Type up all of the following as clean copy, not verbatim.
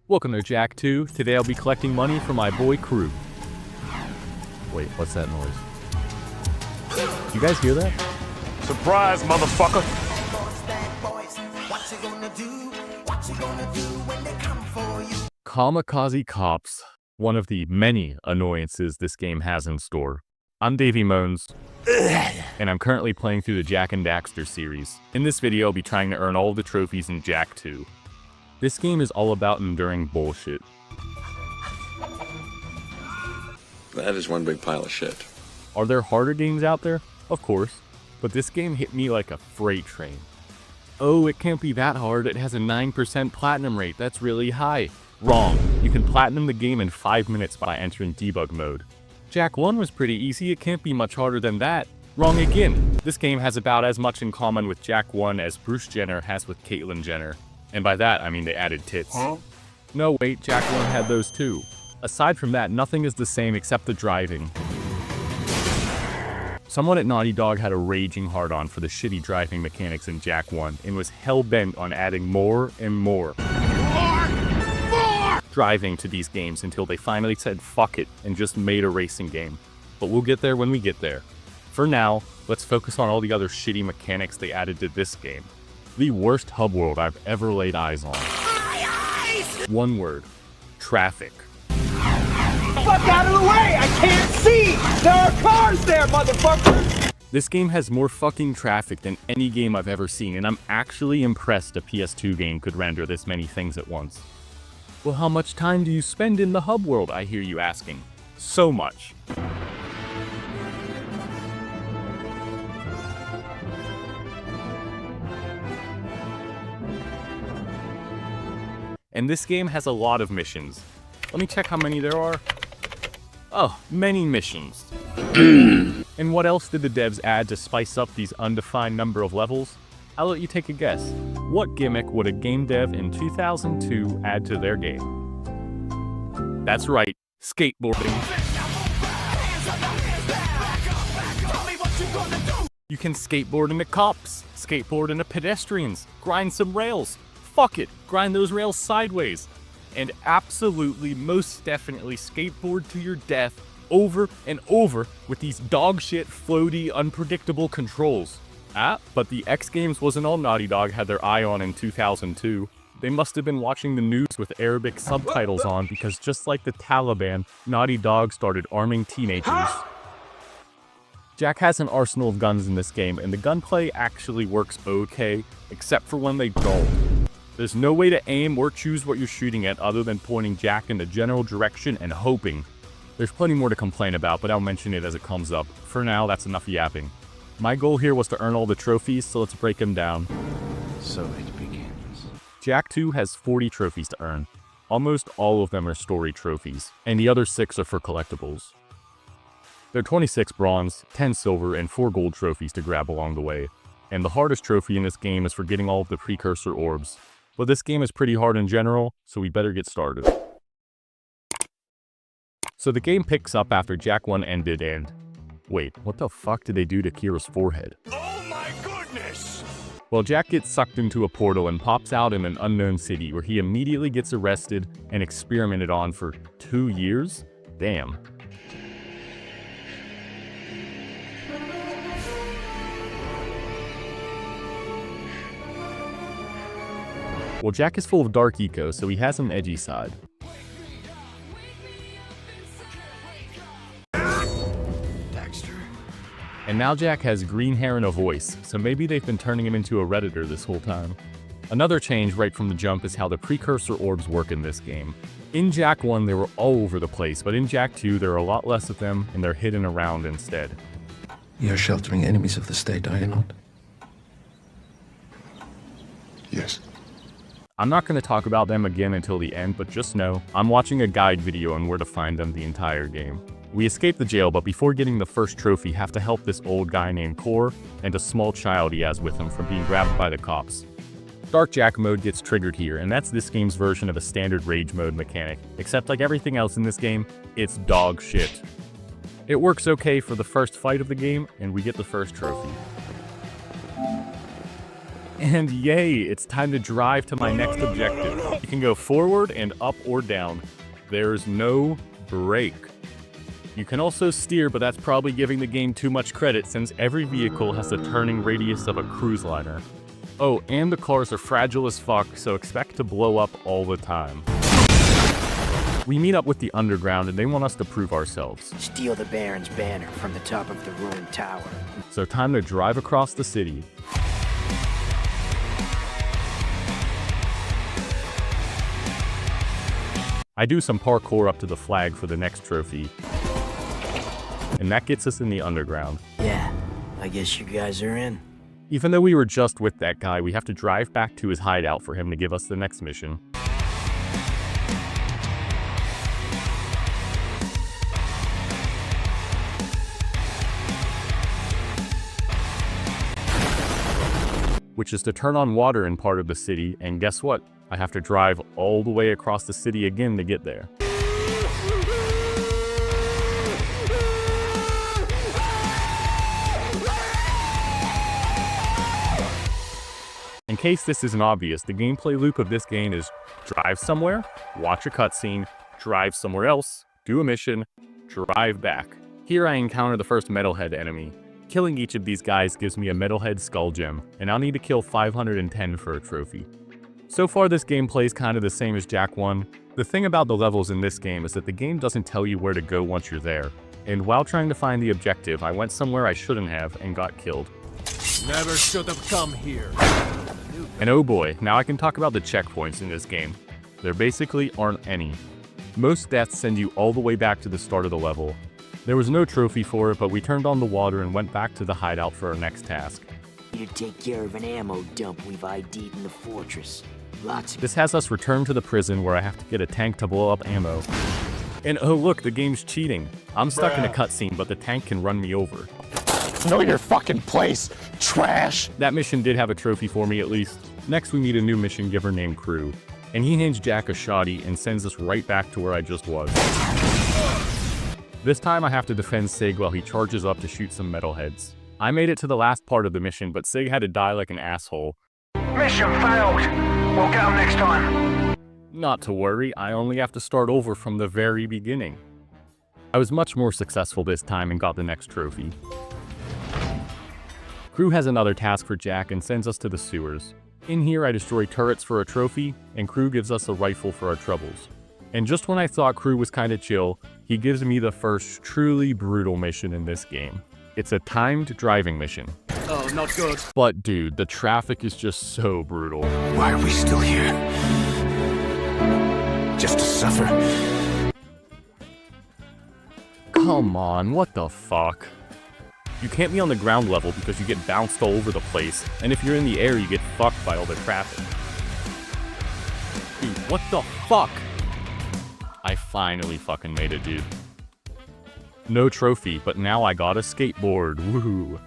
Welcome to Jack 2. Today I'll be collecting money for my boy Crew. Wait, what's that noise? You guys hear that? Surprise, motherfucker! Kamikaze cops, one of the many annoyances this game has in store. I'm Davey Moans, and I'm currently playing through the Jack and Daxter series. In this video, I'll be trying to earn all of the trophies in Jack 2. This game is all about enduring bullshit. That is one big pile of shit. Are there harder games out there? Of course, but this game hit me like a freight train. Oh, it can't be that hard, it has a 9% platinum rate, that's really high. Wrong, you can platinum the game in 5 minutes by entering debug mode. Jack 1 was pretty easy, it can't be much harder than that. Wrong again. This game has about as much in common with Jack 1 as Bruce Jenner has with Caitlyn Jenner. And by that, I mean they added tits. Huh? No, wait, Jack 1 had those too. Aside from that, nothing is the same except the driving. Someone at Naughty Dog had a raging hard-on for the shitty driving mechanics in Jack 1 and was hell-bent on adding more and more driving to these games until they finally said fuck it and just made a racing game. But we'll get there when we get there. For now, let's focus on all the other shitty mechanics they added to this game. The worst hub world I've ever laid eyes on. One word. Traffic. Fuck out of the way! I can't see! There are cars there, motherfucker! This game has more fucking traffic than any game I've ever seen, and I'm actually impressed a PS2 game could render this many things at once. Well, how much time do you spend in the hub world, I hear you asking? So much. And this game has a lot of missions. Let me check how many there are. Oh, many missions. And what else did the devs add to spice up these undefined number of levels? I'll let you take a guess. What gimmick would a game dev in 2002 add to their game? That's right, skateboarding. You can skateboard into cops, skateboard into pedestrians, grind some rails. Fuck it, grind those rails sideways. And absolutely, most definitely skateboard to your death over and over with these dogshit, floaty, unpredictable controls. But the X Games wasn't all Naughty Dog had their eye on in 2002. They must have been watching the news with Arabic subtitles on because just like the Taliban, Naughty Dog started arming teenagers. Jack has an arsenal of guns in this game, and the gunplay actually works okay, except for when they don't. There's no way to aim or choose what you're shooting at other than pointing Jack in the general direction and hoping. There's plenty more to complain about, but I'll mention it as it comes up. For now, that's enough yapping. My goal here was to earn all the trophies, so let's break them down. So it begins. Jack 2 has 40 trophies to earn. Almost all of them are story trophies, and the other 6 are for collectibles. There are 26 bronze, 10 silver, and 4 gold trophies to grab along the way. And the hardest trophy in this game is for getting all of the precursor orbs. But this game is pretty hard in general, so we better get started. So the game picks up after Jack 1 ended and... Wait, what the fuck did they do to Kira's forehead? Oh my goodness! Well, Jack gets sucked into a portal and pops out in an unknown city where he immediately gets arrested and experimented on for 2 years? Damn. Well, Jack is full of dark eco, so he has an edgy side. Daxter. And now Jack has green hair and a voice, so maybe they've been turning him into a Redditor this whole time. Another change right from the jump is how the precursor orbs work in this game. In Jack 1, they were all over the place, but in Jack 2, there are a lot less of them, and they're hidden around instead. You're sheltering enemies of the state, are you not? Yes. I'm not going to talk about them again until the end, but just know, I'm watching a guide video on where to find them the entire game. We escape the jail, but before getting the first trophy, have to help this old guy named Core and a small child he has with him from being grabbed by the cops. Dark Jack mode gets triggered here, and that's this game's version of a standard rage mode mechanic, except like everything else in this game, it's dog shit. It works okay for the first fight of the game, and we get the first trophy. And yay, it's time to drive to my next objective. can go forward and up or down. There's no brake. You can also steer, but that's probably giving the game too much credit since every vehicle has the turning radius of a cruise liner. Oh, and the cars are fragile as fuck, so expect to blow up all the time. We meet up with the underground and they want us to prove ourselves. Steal the Baron's banner from the top of the ruined tower. So time to drive across the city. I do some parkour up to the flag for the next trophy. And that gets us in the underground. Yeah, I guess you guys are in. Even though we were just with that guy, we have to drive back to his hideout for him to give us the next mission. Which is to turn on water in part of the city, and guess what? I have to drive all the way across the city again to get there. In case this isn't obvious, the gameplay loop of this game is drive somewhere, watch a cutscene, drive somewhere else, do a mission, drive back. Here I encounter the first metalhead enemy. Killing each of these guys gives me a metalhead skull gem, and I'll need to kill 510 for a trophy. So far this game plays kind of the same as Jak 1. The thing about the levels in this game is that the game doesn't tell you where to go once you're there. And while trying to find the objective, I went somewhere I shouldn't have and got killed. Never should have come here. And oh boy, now I can talk about the checkpoints in this game. There basically aren't any. Most deaths send you all the way back to the start of the level. There was no trophy for it, but we turned on the water and went back to the hideout for our next task. You take care of an ammo dump we've ID'd in the fortress. Lots of... This has us return to the prison where I have to get a tank to blow up ammo. And oh look, the game's cheating. I'm stuck in a cutscene, but the tank can run me over. Know your fucking place, trash! That mission did have a trophy for me at least. Next we meet a new mission giver named Crew. And he hands Jak a shoddy and sends us right back to where I just was. This time I have to defend Sig while he charges up to shoot some metalheads. I made it to the last part of the mission, but Sig had to die like an asshole. Mission failed. We'll get him next time. Not to worry, I only have to start over from the very beginning. I was much more successful this time and got the next trophy. Crew has another task for Jak and sends us to the sewers. In here I destroy turrets for a trophy, and Crew gives us a rifle for our troubles. And just when I thought Crew was kinda chill, he gives me the first truly brutal mission in this game. It's a timed driving mission. Oh, not good. But dude, the traffic is just so brutal. Why are we still here? Just to suffer? Come on, what the fuck? You can't be on the ground level because you get bounced all over the place, and if you're in the air you get fucked by all the traffic. Dude, what the fuck? I finally fucking made it, dude. No trophy, but now I got a skateboard, woohoo.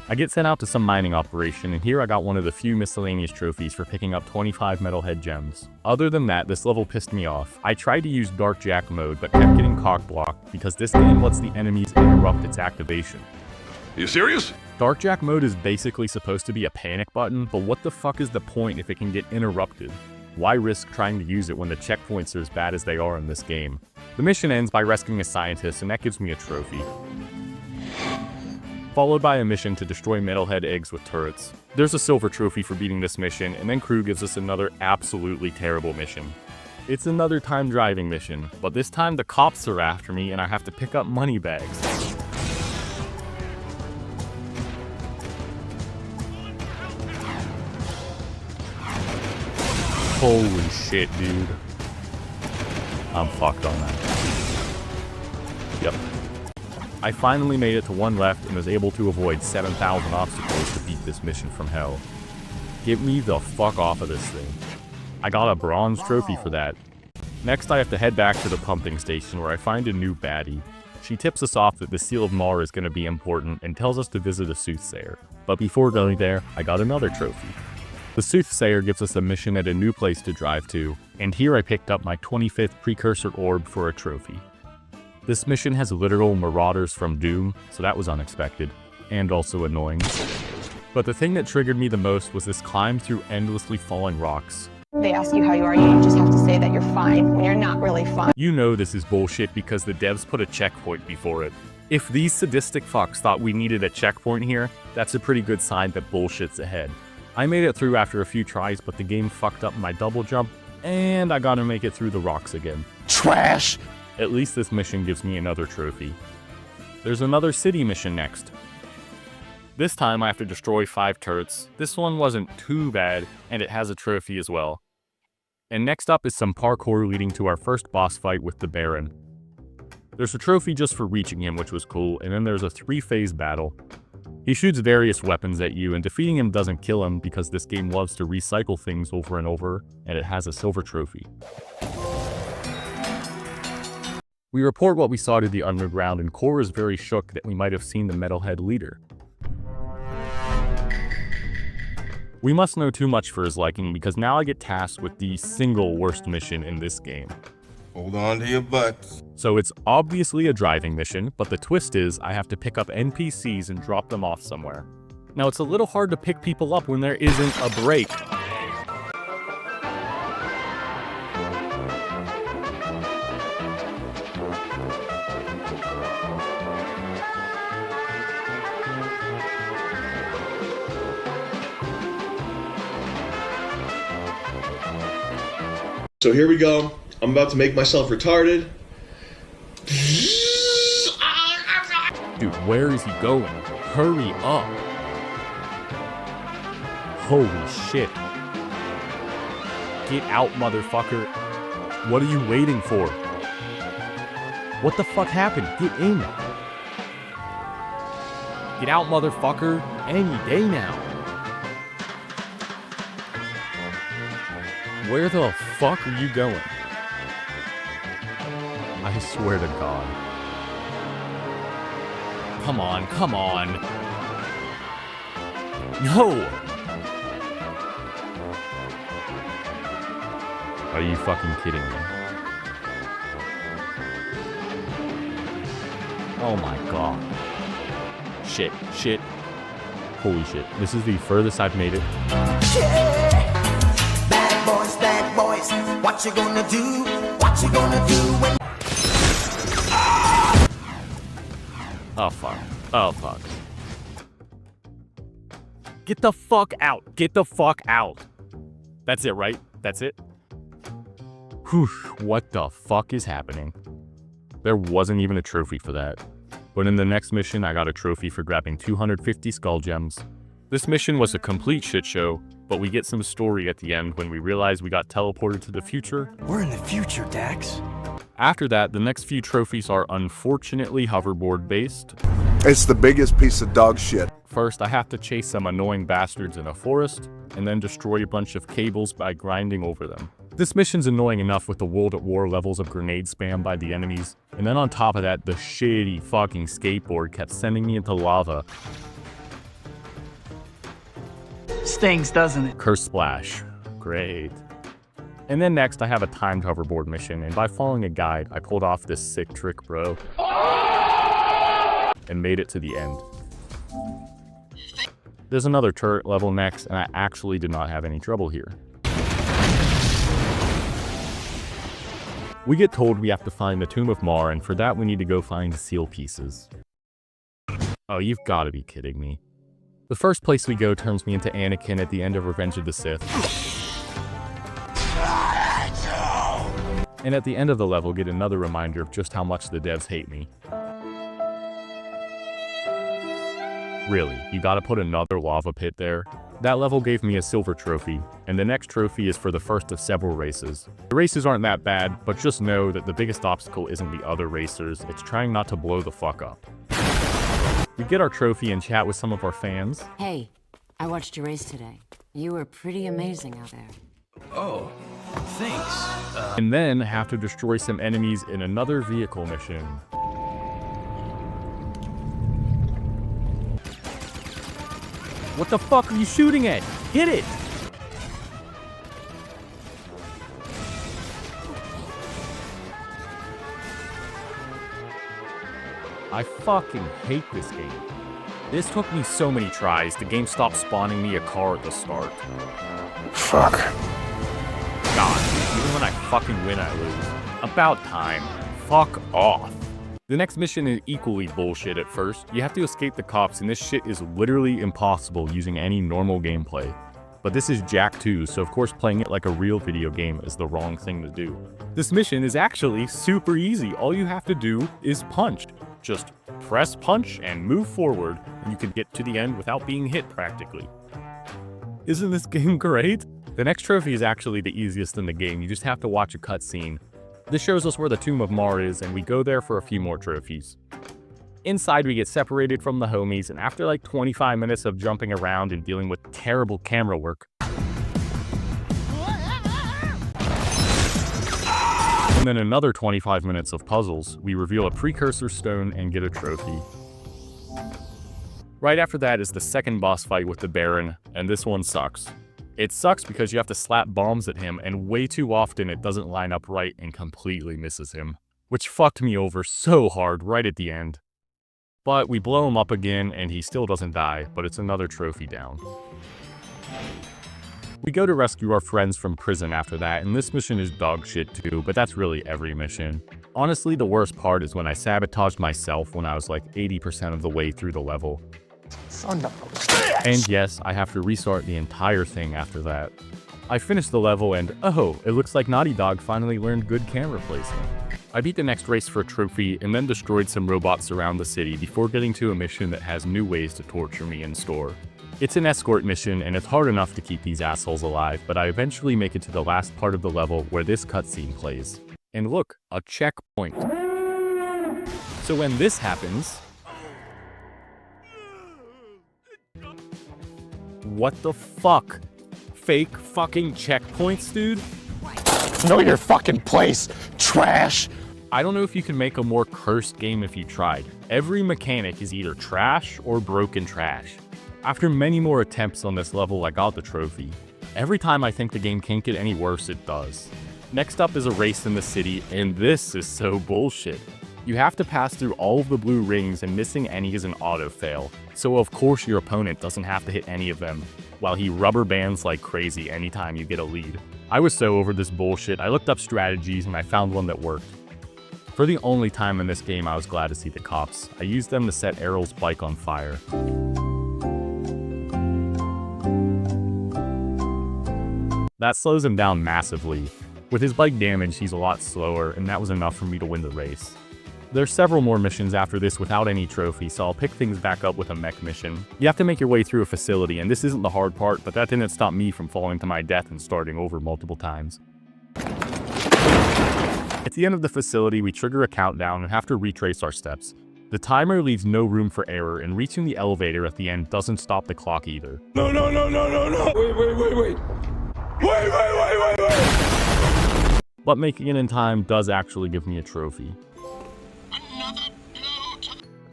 I get sent out to some mining operation, and here I got one of the few miscellaneous trophies for picking up 25 metalhead gems. Other than that, this level pissed me off. I tried to use Dark Jak mode, but kept getting cock-blocked, because this game lets the enemies interrupt its activation. You serious? Dark Jak mode is basically supposed to be a panic button, but what the fuck is the point if it can get interrupted? Why risk trying to use it when the checkpoints are as bad as they are in this game? The mission ends by rescuing a scientist, and that gives me a trophy. Followed by a mission to destroy metalhead eggs with turrets. There's a silver trophy for beating this mission, and then Crew gives us another absolutely terrible mission. It's another time driving mission, but this time the cops are after me and I have to pick up money bags. Holy shit, dude. I'm fucked on that. Yep. I finally made it to one left and was able to avoid 7,000 obstacles to beat this mission from hell. Get me the fuck off of this thing. I got a bronze trophy for that. Next I have to head back to the pumping station where I find a new baddie. She tips us off that the Seal of Mar is going to be important and tells us to visit a soothsayer. But before going there, I got another trophy. The soothsayer gives us a mission at a new place to drive to, and here I picked up my 25th precursor orb for a trophy. This mission has literal marauders from Doom, so that was unexpected, and also annoying. But the thing that triggered me the most was this climb through endlessly falling rocks. they ask you how you are, you just have to say that you're fine when you're not really fine. You know this is bullshit because the devs put a checkpoint before it. If these sadistic fucks thought we needed a checkpoint here, that's a pretty good sign that bullshit's ahead. I made it through after a few tries, but the game fucked up my double jump, and I gotta make it through the rocks again. Trash! At least this mission gives me another trophy. There's another city mission next. This time I have to destroy 5 turrets. This one wasn't too bad, and it has a trophy as well. And next up is some parkour leading to our first boss fight with the Baron. There's a trophy just for reaching him, which was cool, and then there's a 3-phase battle. He shoots various weapons at you, and defeating him doesn't kill him because this game loves to recycle things over and over, and it has a silver trophy. We report what we saw to the underground, and Core is very shook that we might have seen the Metalhead leader. We must know too much for his liking because now I get tasked with the single worst mission in this game. Hold on to your butts. So it's obviously a driving mission, but the twist is I have to pick up NPCs and drop them off somewhere. Now it's a little hard to pick people up when there isn't a break. So here we go. I'm about to make myself retarded. Dude, where is he going? Hurry up. Holy shit. Get out, motherfucker. What are you waiting for? What the fuck happened? Get in. Get out, motherfucker. Any day now. Where the fuck are you going? I swear to God. Come on, come on. No! Are you fucking kidding me? Oh my God. Shit, shit. Holy shit. This is the furthest I've made it. Bad boys, what you gonna do? What you gonna do when... Oh fuck. Oh fuck. Get the fuck out. Get the fuck out. That's it, right? That's it? Whew, what the fuck is happening? There wasn't even a trophy for that. But in the next mission, I got a trophy for grabbing 250 skull gems. This mission was a complete shit show, but we get some story at the end when we realize we got teleported to the future. We're in the future, Dax. After that, the next few trophies are unfortunately hoverboard based. It's the biggest piece of dog shit. First, I have to chase some annoying bastards in a forest, and then destroy a bunch of cables by grinding over them. This mission's annoying enough with the World at War levels of grenade spam by the enemies, and then on top of that, the shitty fucking skateboard kept sending me into lava. Stings, doesn't it? Curse splash. Great. And then next, I have a timed hoverboard mission, and by following a guide, I pulled off this sick trick, bro. And made it to the end. There's another turret level next, and I actually did not have any trouble here. We get told we have to find the Tomb of Mar, and for that we need to go find seal pieces. Oh, you've got to be kidding me. The first place we go turns me into Anakin at the end of Revenge of the Sith. And at the end of the level, get another reminder of just how much the devs hate me. Really, you gotta put another lava pit there? That level gave me a silver trophy, and the next trophy is for the first of several races. The races aren't that bad, but just know that the biggest obstacle isn't the other racers, it's trying not to blow the fuck up. We get our trophy and chat with some of our fans. Hey, I watched your race today. You were pretty amazing out there. Oh, thanks. And then have to destroy some enemies in another vehicle mission. What the fuck are you shooting at? Hit it! I fucking hate this game. This took me so many tries, the game stopped spawning me a car at the start. Fuck. Even when I fucking win, I lose. About time. Fuck off. The next mission is equally bullshit at first. You have to escape the cops, and this shit is literally impossible using any normal gameplay. But this is Jak 2, so of course playing it like a real video game is the wrong thing to do. This mission is actually super easy. All you have to do is punch. Just press punch and move forward, and you can get to the end without being hit practically. Isn't this game great? The next trophy is actually the easiest in the game. You just have to watch a cutscene. This shows us where the Tomb of Mar is, and we go there for a few more trophies. Inside, we get separated from the homies, and after like 25 minutes of jumping around and dealing with terrible camera work, and then another 25 minutes of puzzles, we reveal a precursor stone and get a trophy. Right after that is the second boss fight with the Baron, and this one sucks. It sucks because you have to slap bombs at him, and way too often it doesn't line up right and completely misses him, which fucked me over so hard right at the end. But we blow him up again, and he still doesn't die, but it's another trophy down. We go to rescue our friends from prison after that, and this mission is dog shit too, but that's really every mission. Honestly, the worst part is when I sabotaged myself when I was like 80% of the way through the level. Son of a bitch. And yes, I have to restart the entire thing after that. I finished the level and, oh, it looks like Naughty Dog finally learned good camera placement. I beat the next race for a trophy and then destroyed some robots around the city before getting to a mission that has new ways to torture me in store. It's an escort mission and it's hard enough to keep these assholes alive, but I eventually make it to the last part of the level where this cutscene plays. And look, a checkpoint. So when this happens... What the fuck? Fake fucking checkpoints, dude? Know your fucking place, trash! I don't know if you can make a more cursed game if you tried. Every mechanic is either trash or broken trash. After many more attempts on this level, I got the trophy. Every time I think the game can't get any worse, it does. Next up is a race in the city, and this is so bullshit. You have to pass through all of the blue rings, and missing any is an auto fail. So of course your opponent doesn't have to hit any of them, while he rubber bands like crazy anytime you get a lead. I was so over this bullshit, I looked up strategies and I found one that worked. For the only time in this game I was glad to see the cops. I used them to set Errol's bike on fire. That slows him down massively. With his bike damaged, he's a lot slower, and that was enough for me to win the race. There's several more missions after this without any trophy, so I'll pick things back up with a mech mission. You have to make your way through a facility, and this isn't the hard part, but that didn't stop me from falling to my death and starting over multiple times. At the end of the facility, we trigger a countdown and have to retrace our steps. The timer leaves no room for error, and reaching the elevator at the end doesn't stop the clock either. No. Wait. Wait. But making it in time does actually give me a trophy.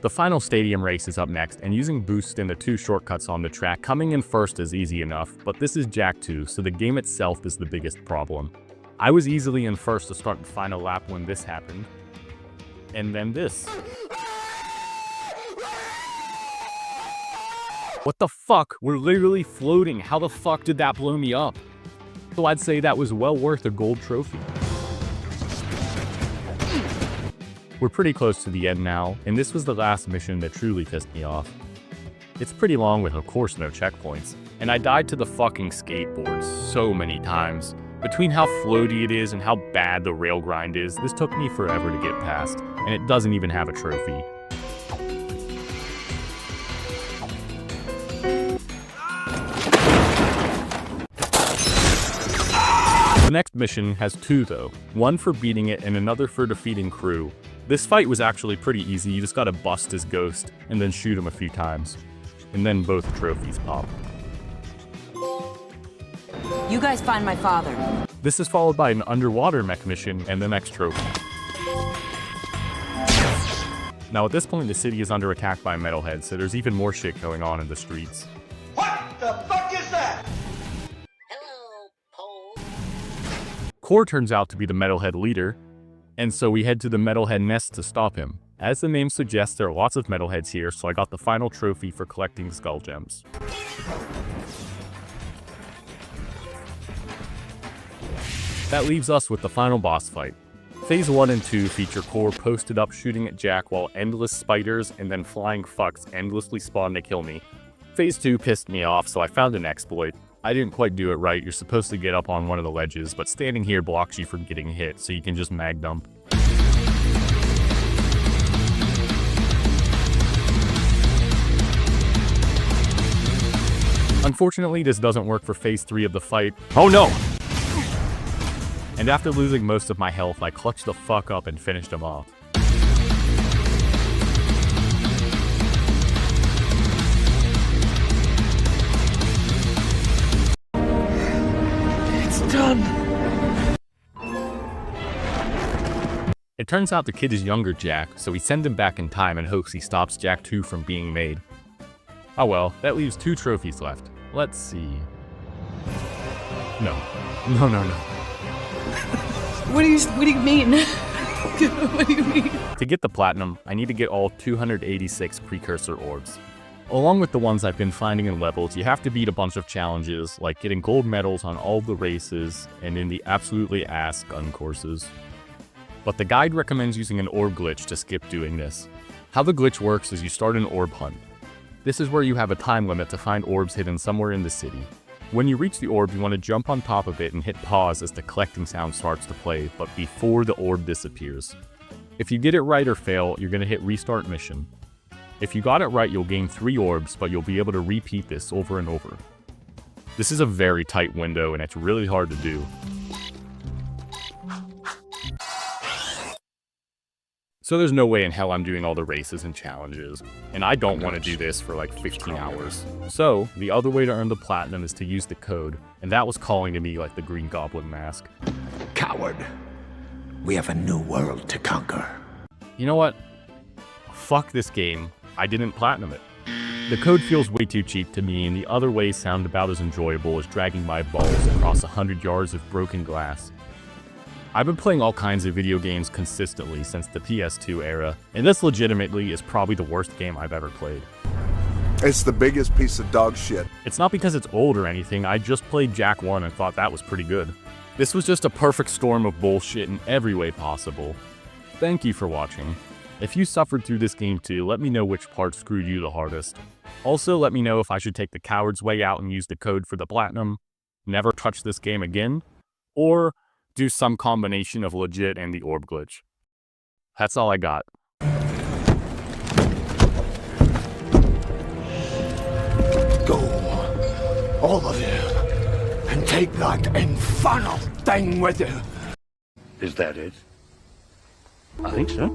The final stadium race is up next, and using boost and the 2 shortcuts on the track, coming in first is easy enough, but this is Jak 2, so the game itself is the biggest problem. I was easily in first to start the final lap when this happened. And then this. What the fuck? We're literally floating. How the fuck did that blow me up? So I'd say that was well worth a gold trophy. We're pretty close to the end now, and this was the last mission that truly pissed me off. It's pretty long with of course no checkpoints, and I died to the fucking skateboard so many times. Between how floaty it is and how bad the rail grind is, this took me forever to get past, and it doesn't even have a trophy. The next mission has 2 though, one for beating it and another for defeating Crew. This fight was actually pretty easy, you just gotta bust his ghost and then shoot him a few times. And then both trophies pop. You guys find my father. This is followed by an underwater mech mission and the next trophy. Now at this point the city is under attack by metalheads, so there's even more shit going on in the streets. What the fuck is that? Core turns out to be the metalhead leader, and so we head to the metalhead nest to stop him. As the name suggests, there are lots of metalheads here, so I got the final trophy for collecting skull gems. That leaves us with the final boss fight. Phase 1 and 2 feature Core posted up shooting at Jack while endless spiders and then flying fucks endlessly spawn to kill me. Phase 2 pissed me off, so I found an exploit. I didn't quite do it right. You're supposed to get up on one of the ledges, but standing here blocks you from getting hit, so you can just mag dump. Unfortunately, this doesn't work for Phase 3 of the fight. Oh no! And after losing most of my health, I clutched the fuck up and finished him off. It's done. It turns out the kid is younger Jack, so we send him back in time in hopes he stops Jack 2 from being made. Oh well, that leaves 2 trophies left. Let's see. No. What do you mean? What do you mean? To get the platinum, I need to get all 286 precursor orbs. Along with the ones I've been finding in levels, you have to beat a bunch of challenges, like getting gold medals on all the races and in the absolutely ass gun courses. But the guide recommends using an orb glitch to skip doing this. How the glitch works is you start an orb hunt. This is where you have a time limit to find orbs hidden somewhere in the city. When you reach the orb, you want to jump on top of it and hit pause as the collecting sound starts to play, but before the orb disappears. If you get it right or fail, you're going to hit restart mission. If you got it right, you'll gain 3 orbs, but you'll be able to repeat this over and over. This is a very tight window and it's really hard to do. So there's no way in hell I'm doing all the races and challenges, and I don't want to do this for like 15 hours. So the other way to earn the platinum is to use the code, and that was calling to me like the Green Goblin mask. Coward. We have a new world to conquer. You know what? Fuck this game. I didn't platinum it. The code feels way too cheap to me, and the other ways sound about as enjoyable as dragging my balls across 100 yards of broken glass. I've been playing all kinds of video games consistently since the PS2 era, and this legitimately is probably the worst game I've ever played. It's the biggest piece of dog shit. It's not because it's old or anything, I just played Jak 1 and thought that was pretty good. This was just a perfect storm of bullshit in every way possible. Thank you for watching. If you suffered through this game too, let me know which part screwed you the hardest. Also, let me know if I should take the coward's way out and use the code for the platinum, never touch this game again, or do some combination of legit and the orb glitch. That's all I got. Go, all of you, and take that infernal thing with you. Is that it? I think so.